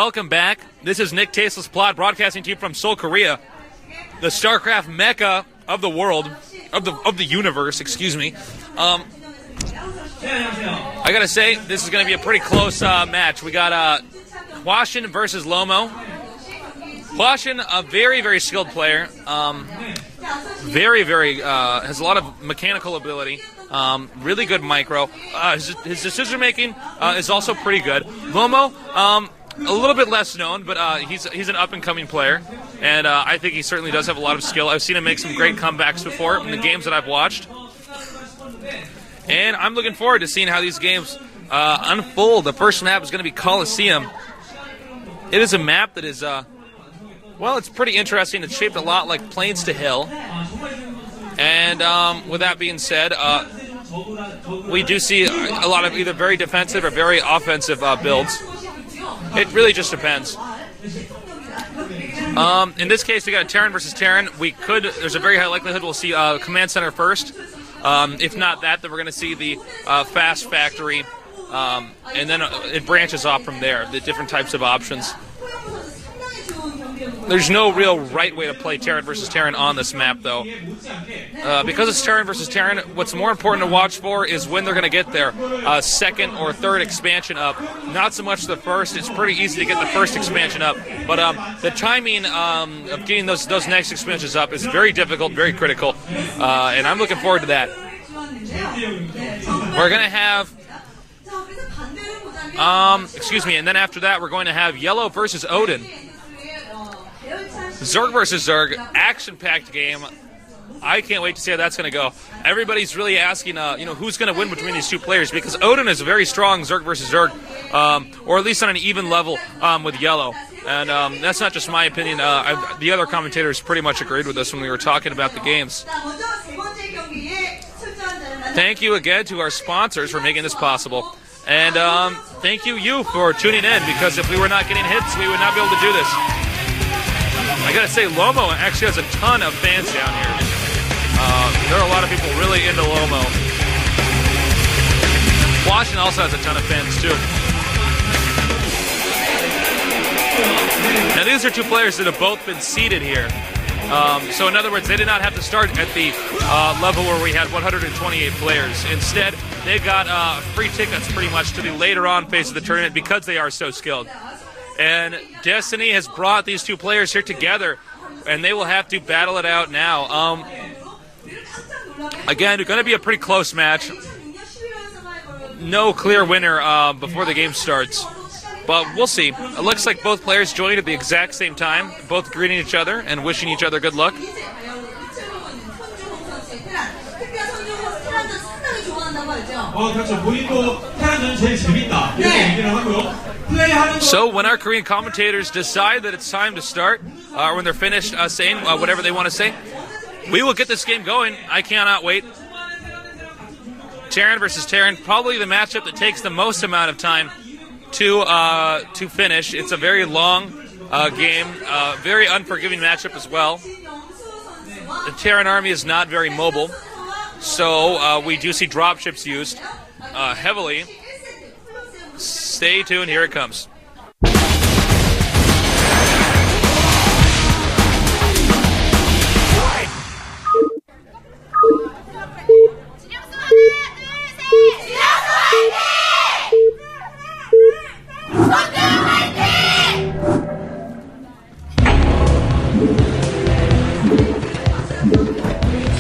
welcome back. This is Nick Tasteless Plot broadcasting to you from Seoul, Korea, the StarCraft mecca of the world, of the universe. Excuse me. I gotta say, this is gonna be a pretty close match. We got Hwasin versus Lomo. Hwasin, a very, very skilled player. Has a lot of mechanical ability. Really good micro. His decision making is also pretty good. Lomo, a little bit less known, but he's an up and coming player, and I think he certainly does have a lot of skill. I've seen him make some great comebacks before in the games that I've watched, and I'm looking forward to seeing how these games unfold. The first map is going to be Colosseum. It is a map that is well, it's pretty interesting. It's shaped a lot like Plains to Hill. And with that being said, we do see a lot of either very defensive or very offensive builds. It really just depends. In this case, we got Terran versus Terran. There's a very high likelihood we'll see Command Center first. If not that, then we're going to see the Fast Factory. And then it branches off from there, the different types of options. There's no real right way to play Terran versus Terran on this map, though. Because it's Terran versus Terran, what's more important to watch for is when they're going to get their second or third expansion up. Not so much the first. It's pretty easy to get the first expansion up. But the timing of getting those next expansions up is very difficult, very critical. And I'm looking forward to that. We're going to have... and then after that, we're going to have Yellow versus Odin. Zerg versus Zerg, action-packed game. I can't wait to see how that's going to go. Everybody's really asking, who's going to win between these two players, because Odin is a very strong Zerg versus Zerg, or at least on an even level with Yellow. And that's not just my opinion. The other commentators pretty much agreed with us when we were talking about the games. Thank you again to our sponsors for making this possible. And thank you for tuning in, because if we were not getting hits, we would not be able to do this. I gotta say, Lomo actually has a ton of fans down here. There are a lot of people really into Lomo. Hwasin also has a ton of fans, too. Now, these are two players that have both been seeded here. So, in other words, they did not have to start at the level where we had 128 players. Instead, they got free tickets pretty much to the later on phase of the tournament because they are so skilled. And Destiny has brought these two players here together, and they will have to battle it out now. Again, it's going to be a pretty close match. No clear winner before the game starts, but we'll see. It looks like both players joined at the exact same time, both greeting each other and wishing each other good luck. So when our Korean commentators decide that it's time to start, or when they're finished saying whatever they want to say, we will get this game going. I cannot wait. Terran versus Terran, probably the matchup that takes the most amount of time to finish. It's a very long game, very unforgiving matchup as well. The Terran army is not very mobile, so we do see dropships used heavily. Stay tuned, here it comes.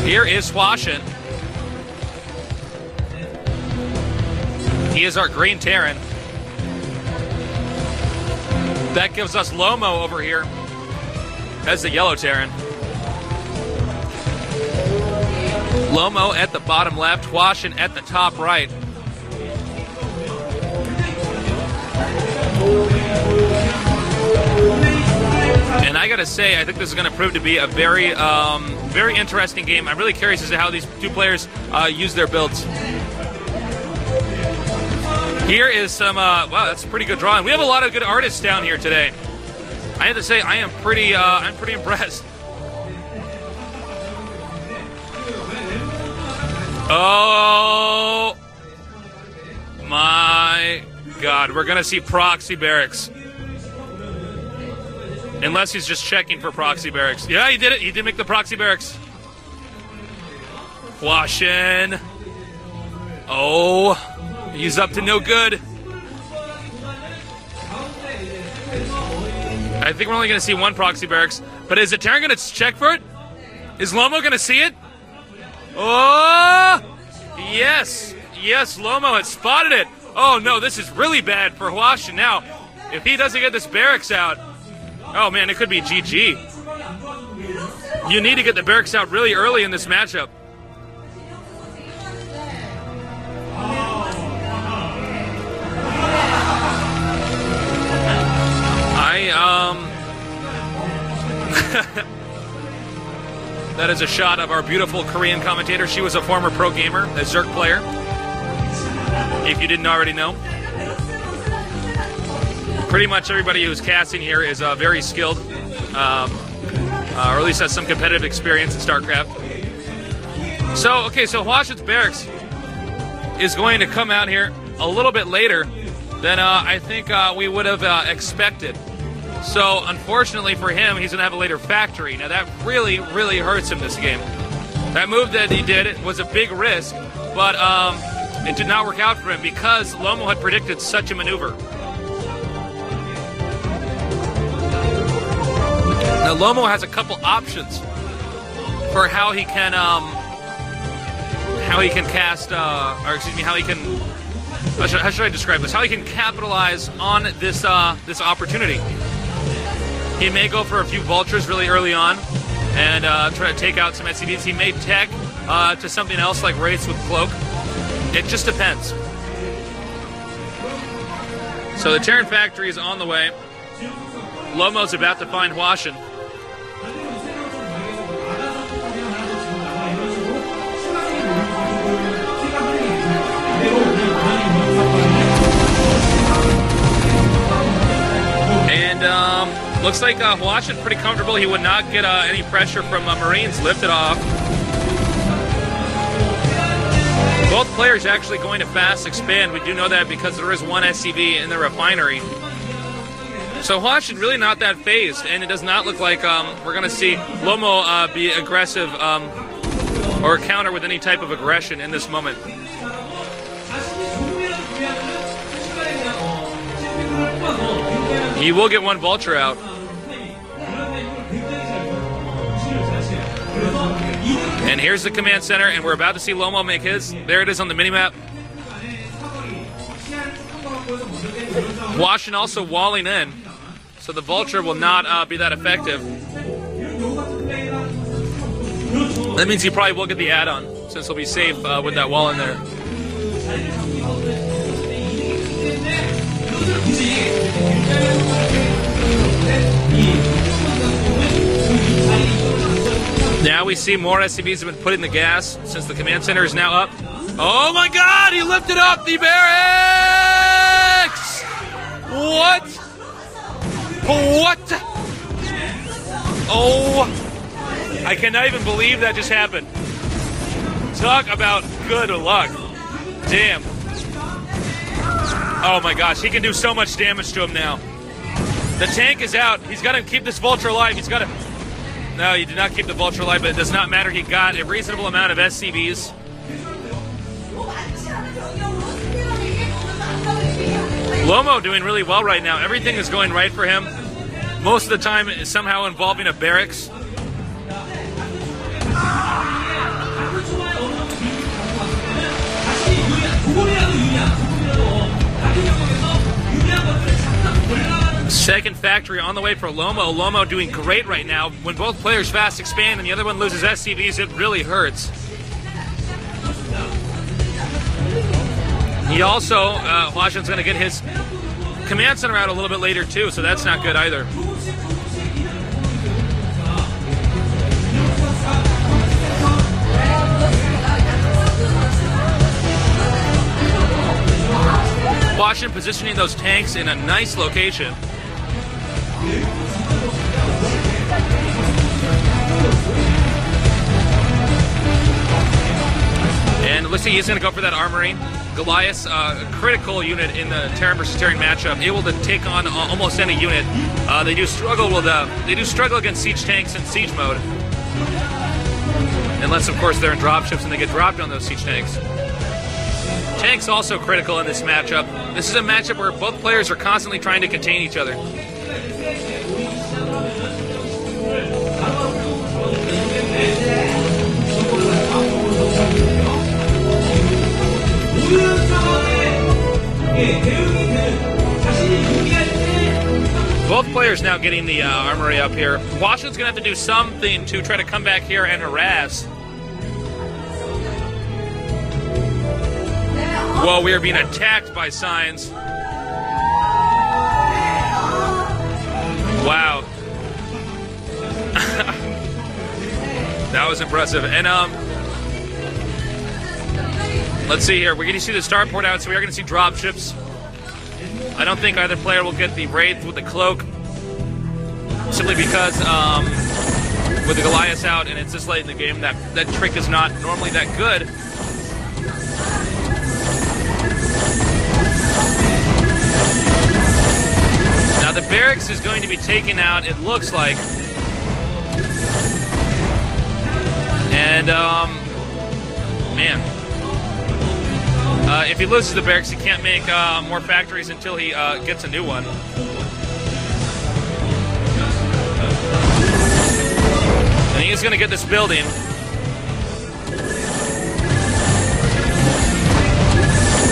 Here is Hwasin. He is our green Terran. That gives us Lomo over here as the yellow Terran. Lomo at the bottom left, Hwasin at the top right. And I gotta say, I think this is going to prove to be a very, very interesting game. I'm really curious as to how these two players use their builds. Here is some, wow, that's a pretty good drawing. We have a lot of good artists down here today. I have to say, I'm pretty impressed. Oh my God, we're gonna see proxy barracks. Unless he's just checking for proxy barracks. Yeah, he did it. He did make the proxy barracks. Hwasin. Oh, he's up to no good. I think we're only going to see one proxy barracks. But is it Terran going to check for it? Is Lomo going to see it? Oh, yes. Yes, Lomo has spotted it. Oh, no, this is really bad for Hwasin now. If he doesn't get this barracks out, oh, man, it could be GG. You need to get the barracks out really early in this matchup. That is a shot of our beautiful Korean commentator. She was a former pro gamer, a Zerk player, if you didn't already know. Pretty much everybody who's casting here is very skilled, or at least has some competitive experience in StarCraft. So, okay, so Hwasin's barracks is going to come out here a little bit later than I think we would have expected. So, unfortunately for him, he's going to have a later factory. Now, that really, really hurts him this game. That move that he did was a big risk, but it did not work out for him because Lomo had predicted such a maneuver. Now, Lomo has a couple options for how he can cast, or excuse me, how he can. How should I describe this? How he can capitalize on this this opportunity. He may go for a few vultures really early on and try to take out some SCVs. He may tech to something else like Wraiths with Cloak. It just depends. So the Terran factory is on the way. Lomo's about to find Hwasin. And looks like Hwasin pretty comfortable. He would not get any pressure from Marines lifted off. Both players actually going to fast expand. We do know that because there is one SCV in the refinery. So Hwasin really not that phased, and it does not look like we're going to see Lomo be aggressive or counter with any type of aggression in this moment. He will get one vulture out. And here's the command center, and we're about to see Lomo make his. There it is on the minimap. Hwasin also walling in, so the vulture will not be that effective. That means he probably will get the add-on, since he'll be safe with that wall in there. Now we see more SCVs have been put in the gas since the command center is now up. Oh my god, he lifted up the barracks! What? What? Oh, I cannot even believe that just happened. Talk about good luck. Damn. Oh my gosh, he can do so much damage to him now. The tank is out. He's got to keep this vulture alive. He's got to... No, he did not keep the vulture alive, but it does not matter. He got a reasonable amount of SCVs. Lomo doing really well right now. Everything is going right for him. Most of the time is somehow involving a barracks. Second factory on the way for Lomo. Lomo doing great right now. When both players fast expand and the other one loses SCVs, it really hurts. He also, Hwasin's going to get his command center out a little bit later too, so that's not good either. Hwasin positioning those tanks in a nice location. And it Obviously, he's going to go for that armory. Goliath, a critical unit in the Terran versus Terran matchup, able to take on almost any unit. They do struggle against siege tanks in siege mode, unless of course they're in dropships and they get dropped on those siege tanks. Tanks also critical in this matchup. This is a matchup where both players are constantly trying to contain each other. Both players now getting the armory up here. Hwasin's going to have to do something to try to come back here and harass. Whoa, we are being attacked by signs. Wow. That was impressive. And let's see here. We're going to see the starport out, so we are going to see dropships. I don't think either player will get the Wraith with the cloak, simply because with the Goliath out and it's this late in the game, that trick is not normally that good. Now the barracks is going to be taken out, it looks like. And, man. If he loses the barracks, he can't make more factories until he gets a new one. And he's going to get this building.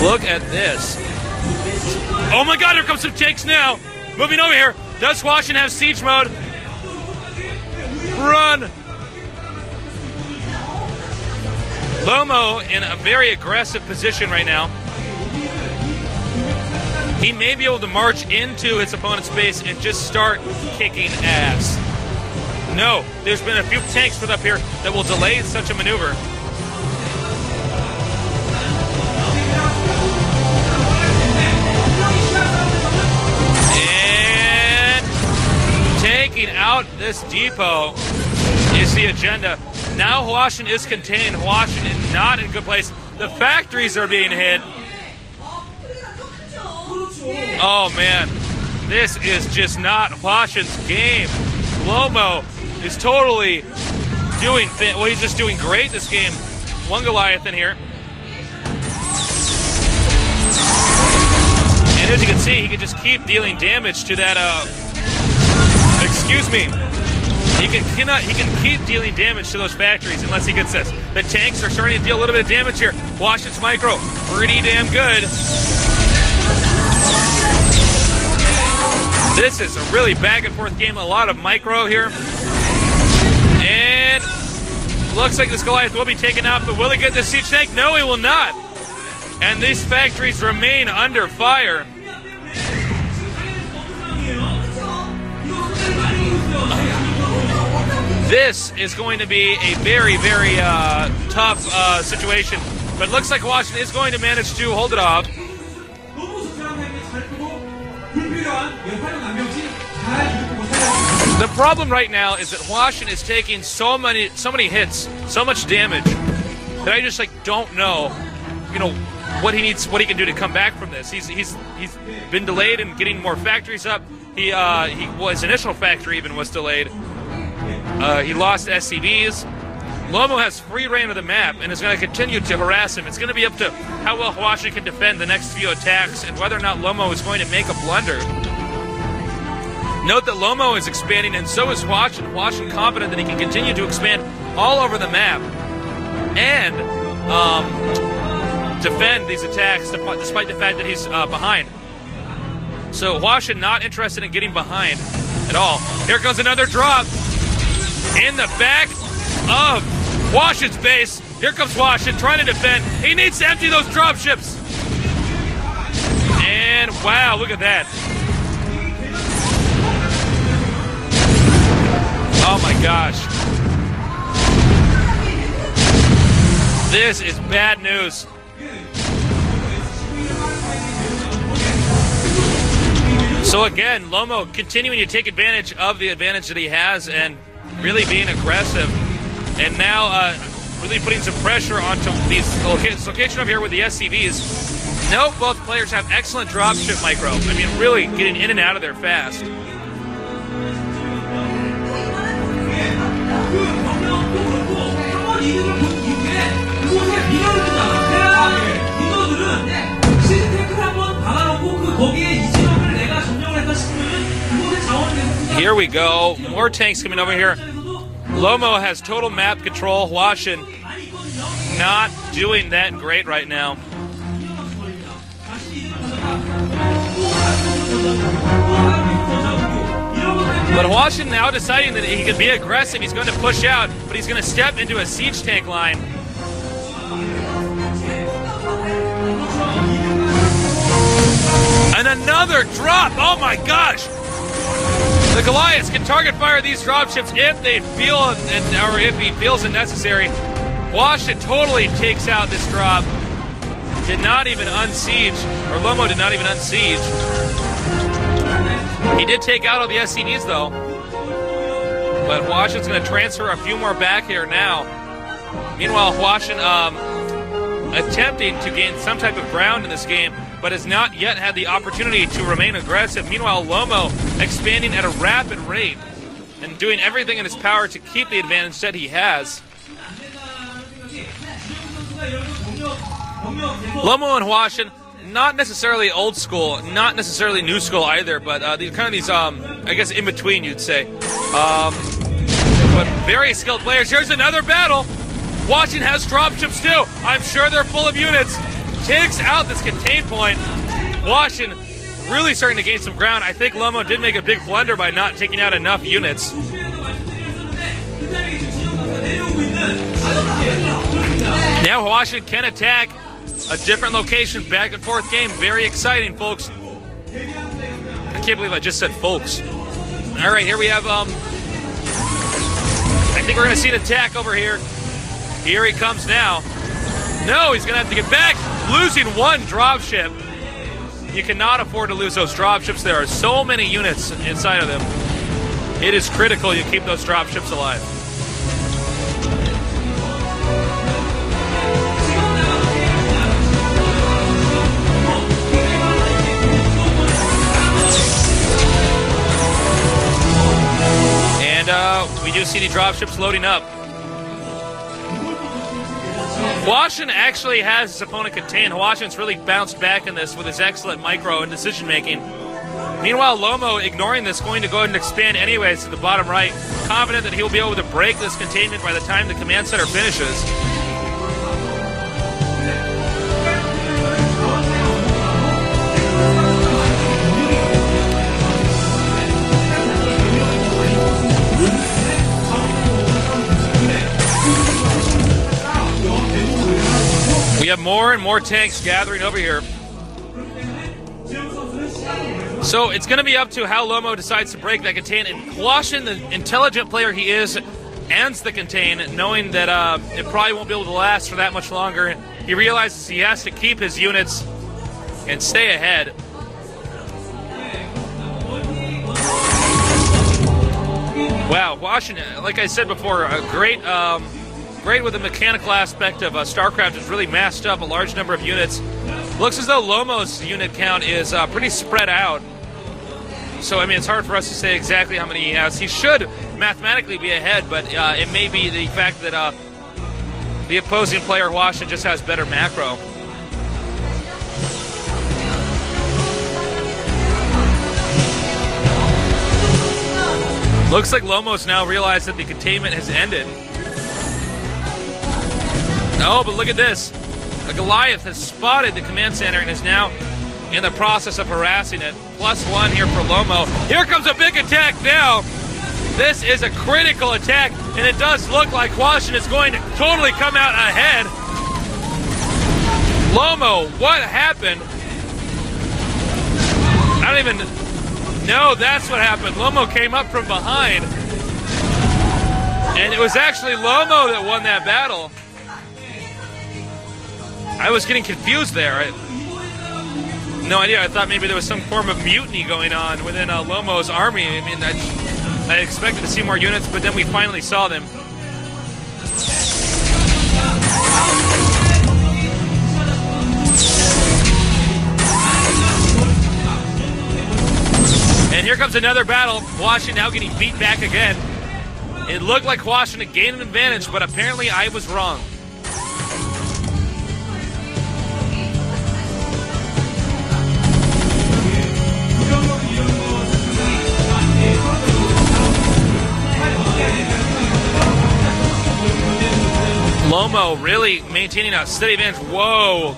Look at this. Oh my god, here comes some tanks now. Moving over here. Does Hwasin have siege mode? Run! Lomo in a very aggressive position right now. He may be able to march into his opponent's base and just start kicking ass. No, there's been a few tanks put up here that will delay such a maneuver. And taking out this depot is the agenda. Now Hwasin is contained. Hwasin is not in a good place. The factories are being hit. Oh man, this is just not Hwasin's game. Lomo is totally doing, well, he's just doing great this game. One Goliath in here. And as you can see, he can just keep dealing damage to that, excuse me. He can keep dealing damage to those factories unless he gets this. The tanks are starting to deal a little bit of damage here. Hwasin's micro, pretty damn good. This is a really back and forth game. A lot of micro here. And looks like this Goliath will be taken out, but will he get the siege tank? No, he will not. And these factories remain under fire. This is going to be a very, very tough situation. But it looks like Hwasin is going to manage to hold it off. The problem right now is that Hwasin is taking so many hits, so much damage, that I just don't know, what he needs, what he can do to come back from this. He's been delayed in getting more factories up. His initial factory even was delayed. He lost SCVs. Lomo has free reign of the map and is going to continue to harass him. It's going to be up to how well Hwasin can defend the next few attacks and whether or not Lomo is going to make a blunder. Note that Lomo is expanding and so is Hwasin. Hwasin confident that he can continue to expand all over the map and defend these attacks despite the fact that he's behind. So Hwasin not interested in getting behind at all. Here comes another drop. In the back of Hwasin's base. Here comes Hwasin trying to defend. He needs to empty those dropships. And wow, look at that. Oh my gosh. This is bad news. So again, Lomo continuing to take advantage of the advantage that he has and really being aggressive. And now really putting some pressure onto these location up here with the SCVs. Nope, both players have excellent dropship micro. I mean, really getting in and out of there fast. Here we go. More tanks coming over here. Lomo has total map control. Hwasin not doing that great right now. But Hwasin now deciding that he can be aggressive. He's going to push out, but he's going to step into a siege tank line. And another drop! Oh my gosh! The Goliaths can target fire these dropships if they feel, or if he feels it necessary. Hwasin totally takes out this drop. Did not even unsiege, or Lomo did not even unsiege. He did take out all the SCVs though. But Hwasin's going to transfer a few more back here now. Meanwhile, Hwasin attempting to gain some type of ground in this game, but has not yet had the opportunity to remain aggressive. Meanwhile, Lomo expanding at a rapid rate and doing everything in his power to keep the advantage that he has. Lomo and Hwasin, not necessarily old school, not necessarily new school either, but these I guess, in between, you'd say. But very skilled players. Here's another battle. Hwasin has dropships too. I'm sure they're full of units. Takes out this contain point. Hwasin really starting to gain some ground. I think Lomo did make a big blunder by not taking out enough units. Now Hwasin can attack a different location, back and forth game. Very exciting, folks. I can't believe I just said folks. All right, here we have, I think we're going to see an attack over here. Here he comes now. No, he's going to have to get back. Losing one dropship. You cannot afford to lose those dropships. There are so many units inside of them. It is critical you keep those dropships alive. And we do see the dropships loading up. Hwasin actually has his opponent contained. Hwasin's really bounced back in this with his excellent micro and decision-making. Meanwhile, Lomo, ignoring this, going to go ahead and expand anyways to the bottom right, confident that he'll be able to break this containment by the time the command center finishes. We have more and more tanks gathering over here. So it's going to be up to how Lomo decides to break that contain. And Hwasin, the intelligent player he is, ends the contain, knowing that it probably won't be able to last for that much longer. He realizes he has to keep his units and stay ahead. Wow, Hwasin, like I said before, a great with the mechanical aspect of StarCraft, is really massed up a large number of units. Looks as though Lomo's unit count is pretty spread out. So, I mean, it's hard for us to say exactly how many he has. He should mathematically be ahead, but it may be the fact that the opposing player, Hwasin, just has better macro. Looks like Lomo's now realized that the containment has ended. Oh, but look at this. A Goliath has spotted the command center and is now in the process of harassing it. +1 here for Lomo. Here comes a big attack now. This is a critical attack, and it does look like Hwasin is going to totally come out ahead. Lomo, what happened? I don't even know that's what happened. Lomo came up from behind. And it was actually Lomo that won that battle. I was getting confused there. No idea. I thought maybe there was some form of mutiny going on within Lomo's army. I mean, I expected to see more units, but then we finally saw them. comes another battle. Hwasin now getting beat back again. It looked like Hwasin had gained an advantage, but apparently I was wrong. Lomo really maintaining a steady advantage. Whoa.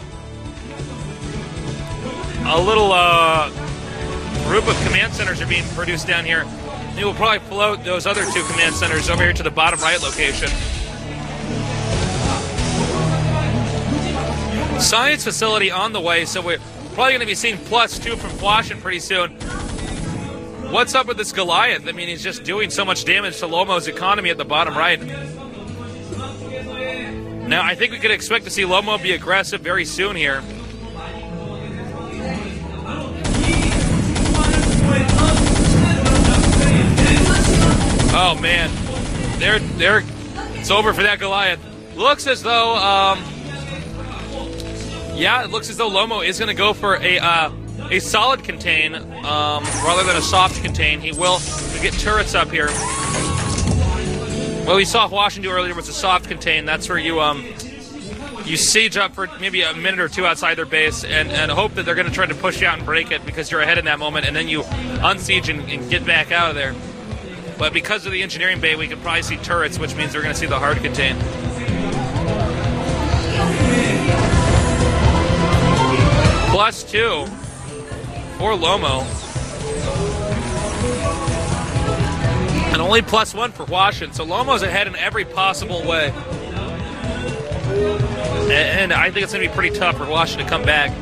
A little group of command centers are being produced down here. He will probably float those other 2 command centers over here to the bottom right location. Science facility on the way, so we're probably going to be seeing +2 from Hwasin pretty soon. What's up with this Goliath? I mean, he's just doing so much damage to Lomo's economy at the bottom right. Now, I think we could expect to see Lomo be aggressive very soon here. Oh man, it's over for that Goliath. Looks as though, yeah, it looks as though Lomo is going to go for a solid contain rather than a soft contain. He will get turrets up here. What we saw Hwasin do earlier was a soft contain. That's where you siege up for maybe a minute or 2 outside their base and hope that they're going to try to push you out and break it because you're ahead in that moment, and then you unsiege and get back out of there. But because of the engineering bay, we could probably see turrets, which means we're going to see the hard contain. +2 for Lomo. And only +1 for Hwasin. So Lomo's ahead in every possible way. And I think it's going to be pretty tough for Hwasin to come back.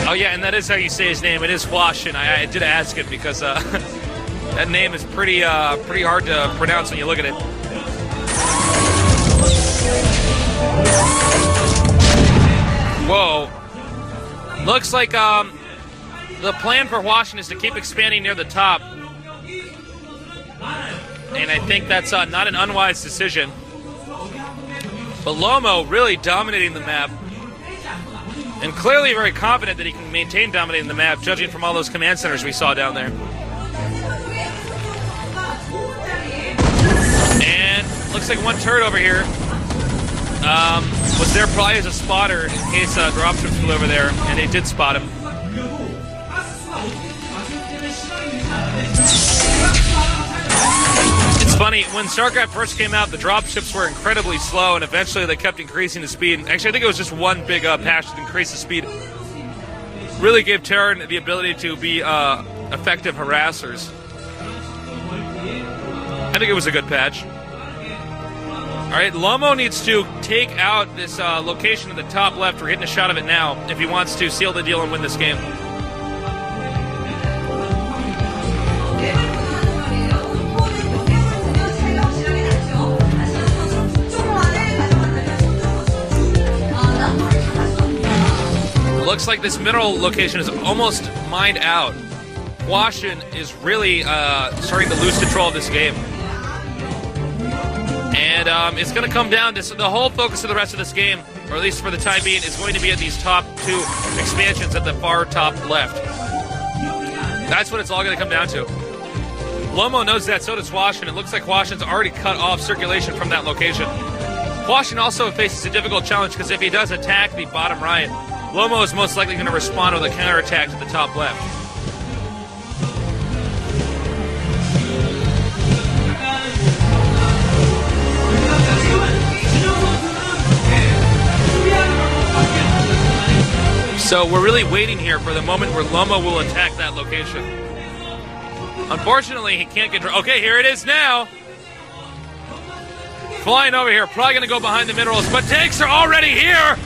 Oh yeah, and that is how you say his name. It is Hwasin. I did ask it because that name is pretty hard to pronounce when you look at it. Whoa. Looks like the plan for Hwasin is to keep expanding near the top. And I think that's not an unwise decision. But Lomo really dominating the map. And clearly very confident that he can maintain dominating the map, judging from all those command centers we saw down there. And looks like 1 turret over here was there probably as a spotter in case dropships flew over there, and they did spot him. It's funny, when StarCraft first came out, the dropships were incredibly slow, and eventually they kept increasing the speed. Actually, I think it was just one big patch to increase the speed. Really gave Terran the ability to be effective harassers. I think it was a good patch. Alright, Lomo needs to take out this location in the top left. We're getting a shot of it now if he wants to seal the deal and win this game. Looks like this middle location is almost mined out. Hwasin is really starting to lose control of this game. And it's going to come down to the whole focus of the rest of this game, or at least for the time being, is going to be at these top 2 expansions at the far top left. That's what it's all going to come down to. Lomo knows that, so does Hwasin. It looks like Hwasin's already cut off circulation from that location. Hwasin also faces a difficult challenge because if he does attack the bottom right, Lomo is most likely going to respond with a counterattack to the top left. So we're really waiting here for the moment where Lomo will attack that location. Unfortunately, he can't get... Okay, here it is now. Flying over here, probably going to go behind the minerals, but tanks are already here.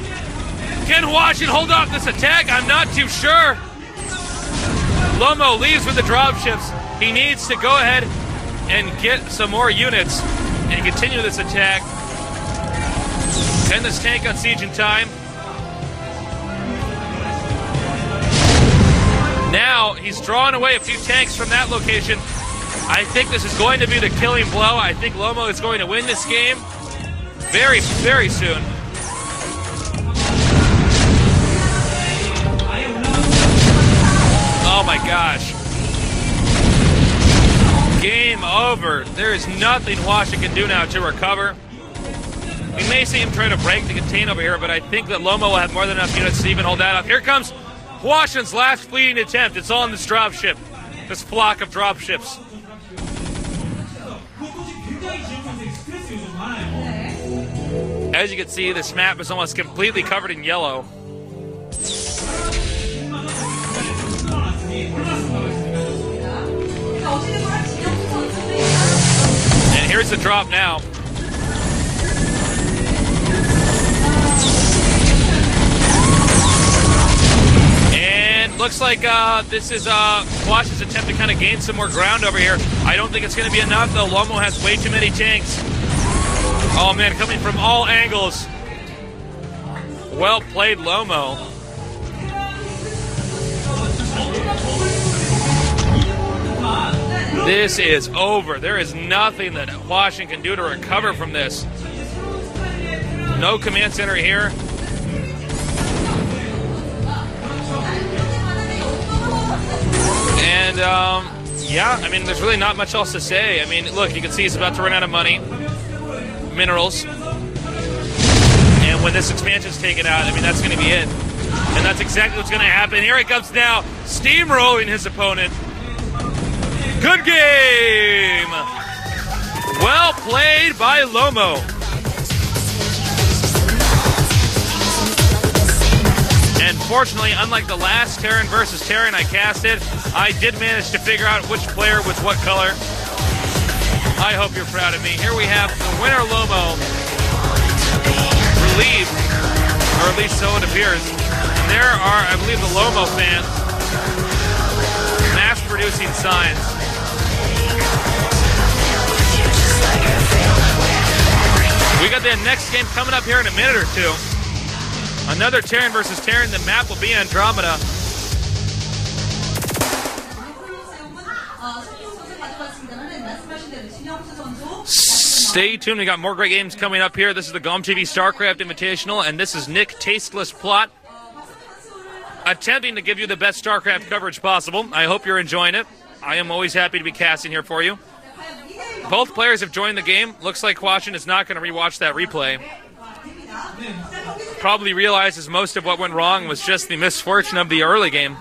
Can Hwasin hold off this attack? I'm not too sure. Lomo leaves with the dropships. He needs to go ahead and get some more units and continue this attack. End this tank on siege in time. Now, he's drawing away a few tanks from that location. I think this is going to be the killing blow. I think Lomo is going to win this game very, very soon. Oh my gosh. Game over. There is nothing Hwasin can do now to recover. We may see him try to break the contain over here, but I think that Lomo will have more than enough units to even hold that up. Here comes Hwasin's last fleeting attempt. It's all in this dropship. This flock of dropships. As you can see, this map is almost completely covered in yellow. And here's the drop now. And looks like this is Hwasin's attempt to kind of gain some more ground over here. I don't think it's going to be enough, though. Lomo has way too many tanks. Oh, man, coming from all angles. Well played, Lomo. This is over. There is nothing that Hwasin can do to recover from this. No command center here. And, yeah, I mean, there's really not much else to say. I mean, look, you can see he's about to run out of money. Minerals. And when this expansion's taken out, I mean, that's going to be it. And that's exactly what's going to happen. Here it comes now, steamrolling his opponent. Good game! Well played by Lomo. And fortunately, unlike the last Terran versus Terran I casted, I did manage to figure out which player was what color. I hope you're proud of me. Here we have the winner, Lomo, relieved, or at least so it appears. And there are, I believe, the Lomo fans mass-producing signs. We got the next game coming up here in a minute or two. Another Terran versus Terran. The map will be Andromeda. Stay tuned. We got more great games coming up here. This is the GOM TV StarCraft Invitational, and this is Nick Tasteless Plot, attempting to give you the best StarCraft coverage possible. I hope you're enjoying it. I am always happy to be casting here for you. Both players have joined the game. Looks like Hwasin is not going to rewatch that replay. Probably realizes most of what went wrong was just the misfortune of the early game.